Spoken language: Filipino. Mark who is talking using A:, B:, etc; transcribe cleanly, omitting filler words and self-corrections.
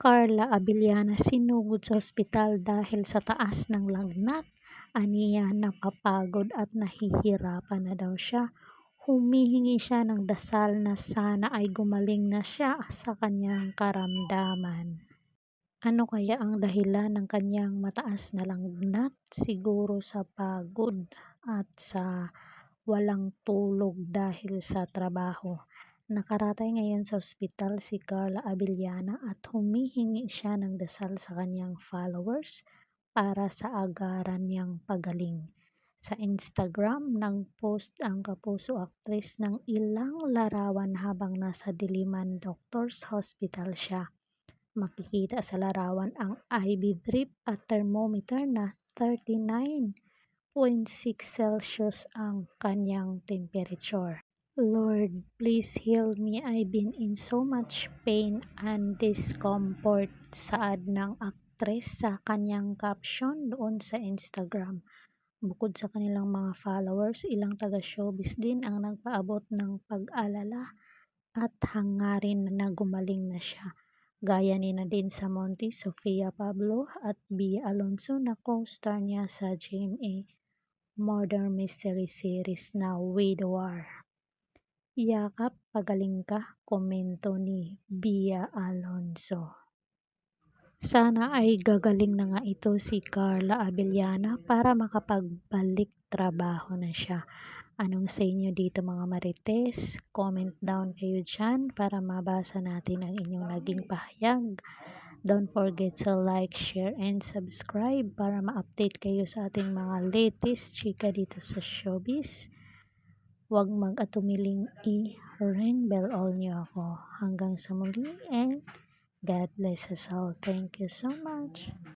A: Carla Abellana sinugod sa ospital dahil sa taas ng lagnat. Aniya napapagod at nahihirapan na daw siya. Humihingi siya ng dasal na sana ay gumaling na siya sa kanyang karamdaman. Ano kaya ang dahilan ng kanyang mataas na lagnat? Siguro sa pagod at sa walang tulog dahil sa trabaho. Nakaratay ngayon sa ospital si Carla Abellana at humihingi siya ng dasal sa kanyang followers para sa agaran niyang pagaling. Sa Instagram, nag-post ang kapuso actress ng ilang larawan habang nasa Diliman Doctors Hospital siya. Makikita sa larawan ang IV drip at thermometer na 39.6 Celsius ang kanyang temperature. Lord, please heal me. I've been in so much pain and discomfort, saad ng aktres sa kanyang caption doon sa Instagram. Bukod sa kanilang mga followers, ilang taga-showbiz din ang nagpaabot ng pag-alala at hangarin na gumaling na siya. Gaya ni Nadine Samonte, Sofia Pablo at Bea Alonso na co-star niya sa GMA Murder Mystery Series na Widower. Yakap, pagaling ka, komento ni Bea Alonso. Sana ay gagaling na nga ito si Carla Abellana para makapagbalik trabaho na siya. Anong sa inyo dito mga marites? Comment down kayo dyan para mabasa natin ang inyong naging pahayag. Don't forget to like, share, and subscribe para ma-update kayo sa ating mga latest chika dito sa showbiz. Huwag mag-atumiling i-ring bell all niyo ako. Hanggang sa muli and God bless us all. Thank you so much.